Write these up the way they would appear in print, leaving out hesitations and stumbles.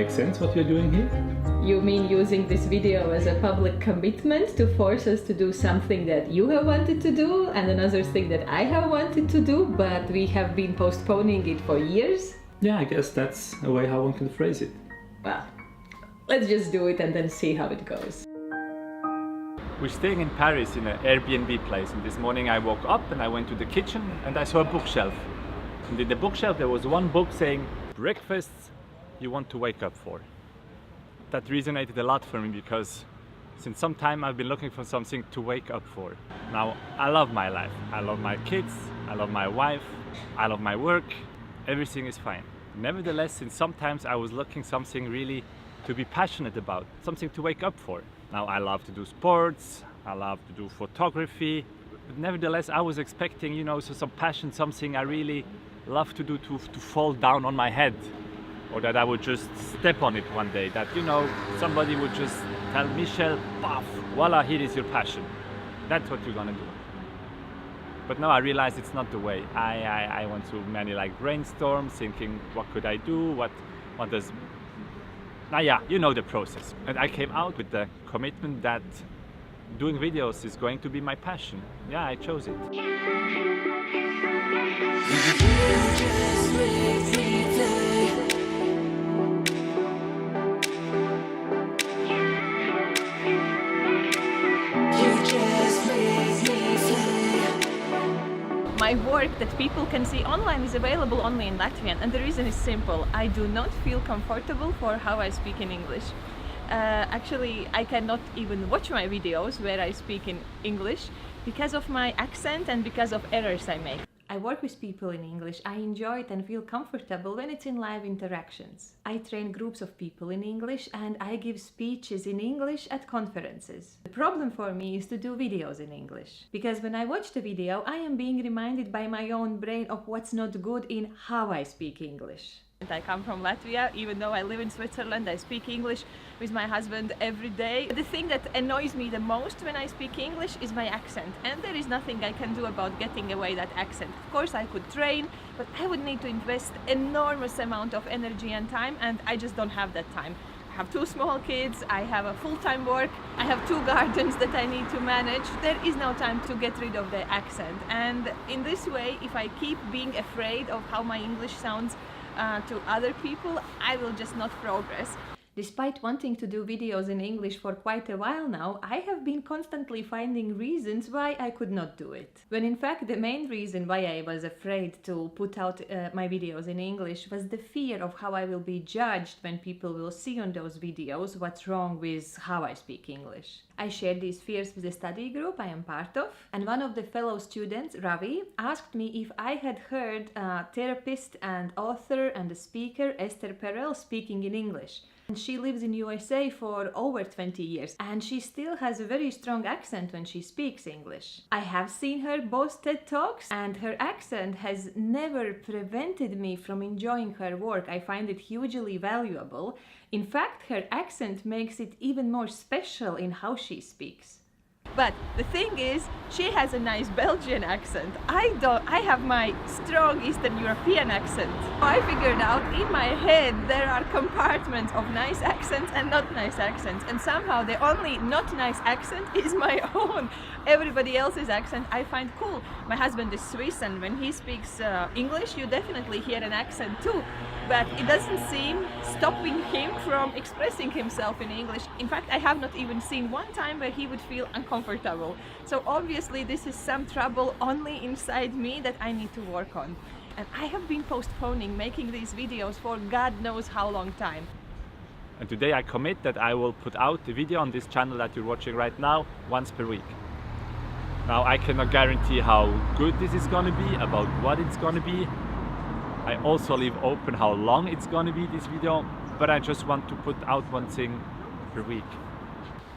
make sense what you're doing here? You mean using this video as a public commitment to force us to do something that you have wanted to do and another thing that I have wanted to do, but we have been postponing it for years? Yeah, I guess that's a way how one can phrase it. Well, let's just do it and then see how it goes. We're staying in Paris in an Airbnb place, and this morning I woke up and I went to the kitchen and I saw a bookshelf. And in the bookshelf there was one book saying, "Breakfasts you want to wake up for." That resonated a lot for me because since some time I've been looking for something to wake up for. Now, I love my life. I love my kids, I love my wife, I love my work. Everything is fine. Nevertheless, since sometimes I was looking something really to be passionate about, something to wake up for. Now, I love to do sports, I love to do photography, but nevertheless I was expecting, so some passion, something I really love to do to fall down on my head, or that I would just step on it one day, that somebody would just tell Michel, paf, voila, here is your passion. That's what you're gonna do. But now I realize it's not the way. I went through many brainstorms, thinking what could I do, what does... Now yeah, you know the process. And I came out with the commitment that doing videos is going to be my passion. Yeah, I chose it. My work that people can see online is available only in Latvian, and the reason is simple. I do not feel comfortable for how I speak in English. Actually, I cannot even watch my videos where I speak in English because of my accent and because of errors I make. I work with people in English. I enjoy it and feel comfortable when it's in live interactions. I train groups of people in English and I give speeches in English at conferences. The problem for me is to do videos in English. Because when I watch the video, I am being reminded by my own brain of what's not good in how I speak English. I come from Latvia, even though I live in Switzerland. I speak English with my husband every day. The thing that annoys me the most when I speak English is my accent, and there is nothing I can do about getting away that accent. Of course I could train, but I would need to invest enormous amount of energy and time, and I just don't have that time. I have 2 small kids, I have a full-time work, I have 2 gardens that I need to manage. There is no time to get rid of the accent, and in this way, if I keep being afraid of how my English sounds to other people, I will just not progress. Despite wanting to do videos in English for quite a while now, I have been constantly finding reasons why I could not do it. When in fact the main reason why I was afraid to put out my videos in English was the fear of how I will be judged when people will see on those videos what's wrong with how I speak English. I shared these fears with a study group I am part of, and one of the fellow students, Ravi, asked me if I had heard a therapist and author and a speaker, Esther Perel, speaking in English. And she lives in USA for over 20 years, and she still has a very strong accent when she speaks English. I have seen her both TED Talks, and her accent has never prevented me from enjoying her work. I find it hugely valuable. In fact, her accent makes it even more special in how she speaks. But the thing is, she has a nice Belgian accent. I have my strong Eastern European accent. I figured out in my head there are compartments of nice accents and not nice accents, and somehow the only not nice accent is my own. Everybody else's accent I find cool. My husband is Swiss, and when he speaks English, you definitely hear an accent too. But it doesn't seem stopping him from expressing himself in English. In fact, I have not even seen one time where he would feel uncomfortable. So obviously this is some trouble only inside me that I need to work on. And I have been postponing making these videos for God knows how long time. And today I commit that I will put out a video on this channel that you're watching right now once per week. Now I cannot guarantee how good this is gonna be, about what it's gonna be. I also leave open how long it's gonna be, this video, but I just want to put out one thing per week.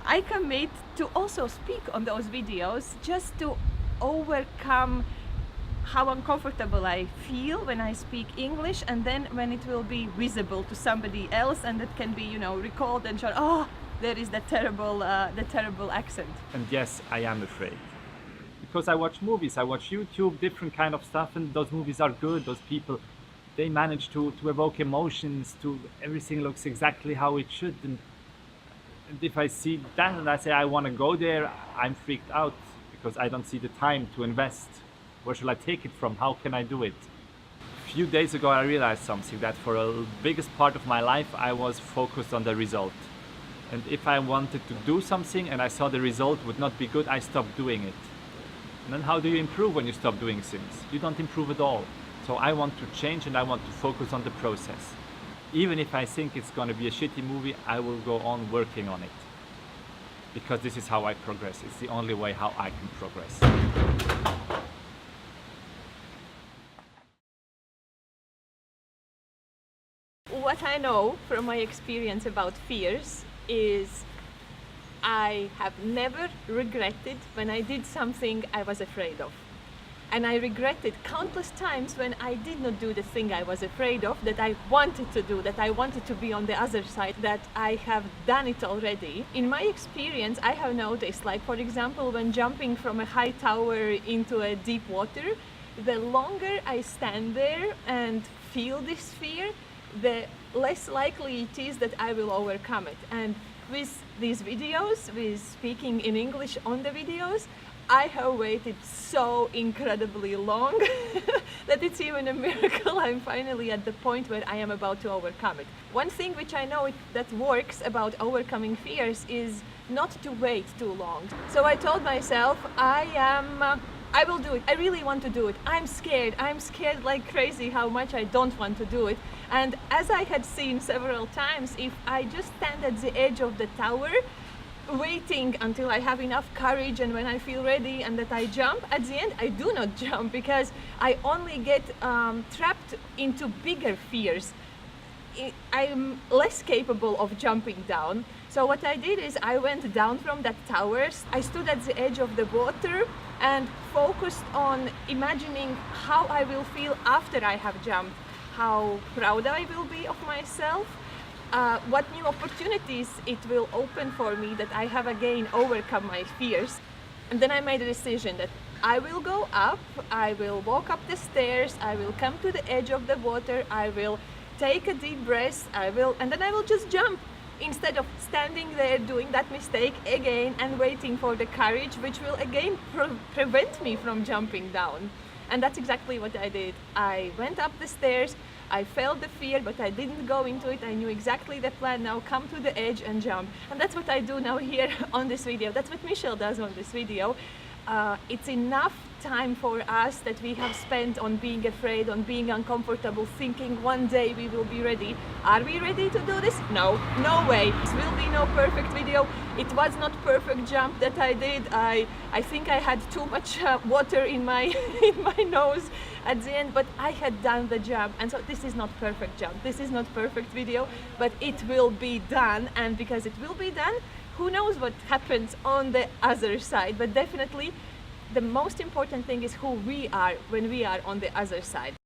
I commit to also speak on those videos just to overcome how uncomfortable I feel when I speak English, and then when it will be visible to somebody else and it can be, recalled and shown, oh, there is the terrible accent. And yes, I am afraid. Because I watch movies, I watch YouTube, different kind of stuff, and those movies are good, those people, they manage to evoke emotions, to everything looks exactly how it should. And if I see that and I say I want to go there, I'm freaked out because I don't see the time to invest. Where shall I take it from? How can I do it? A few days ago I realized something, that for the biggest part of my life I was focused on the result. And if I wanted to do something and I saw the result would not be good, I stopped doing it. And then how do you improve when you stop doing things? You don't improve at all. So I want to change and I want to focus on the process. Even if I think it's going to be a shitty movie, I will go on working on it. Because this is how I progress. It's the only way how I can progress. What I know from my experience about fears is I have never regretted when I did something I was afraid of. And I regretted countless times when I did not do the thing I was afraid of, that I wanted to do, that I wanted to be on the other side, that I have done it already. In my experience, I have noticed, like for example, when jumping from a high tower into a deep water, the longer I stand there and feel this fear, the less likely it is that I will overcome it. And with these videos, with speaking in English on the videos, I have waited so incredibly long that it's even a miracle I'm finally at the point where I am about to overcome it. One thing which I know that works about overcoming fears is not to wait too long. So I told myself, I will do it. I really want to do it. I'm scared like crazy how much I don't want to do it. And as I had seen several times, if I just stand at the edge of the tower, waiting until I have enough courage and when I feel ready and that I jump, at the end I do not jump because I only get trapped into bigger fears. I'm less capable of jumping down. So what I did is I went down from that tower, I stood at the edge of the water and focused on imagining how I will feel after I have jumped, how proud I will be of myself, what new opportunities it will open for me that I have again overcome my fears. And then I made a decision that I will go up, I will walk up the stairs, I will come to the edge of the water, I will take a deep breath, and then I will just jump instead of standing there doing that mistake again and waiting for the courage, which will again prevent me from jumping down. And that's exactly what I did. I went up the stairs, I felt the fear, but I didn't go into it. I knew exactly the plan. Now come to the edge and jump. And that's what I do now here on this video. That's what Michelle does on this video. It's enough time for us that we have spent on being afraid, on being uncomfortable, thinking one day we will be ready. Are we ready to do this? No, no way. This will be no perfect video. It was not perfect jump that I did. I think I had too much water in my in my nose at the end, but I had done the jump. And so this is not perfect jump. This is not perfect video, but it will be done. And because it will be done, who knows what happens on the other side, but definitely the most important thing is who we are when we are on the other side.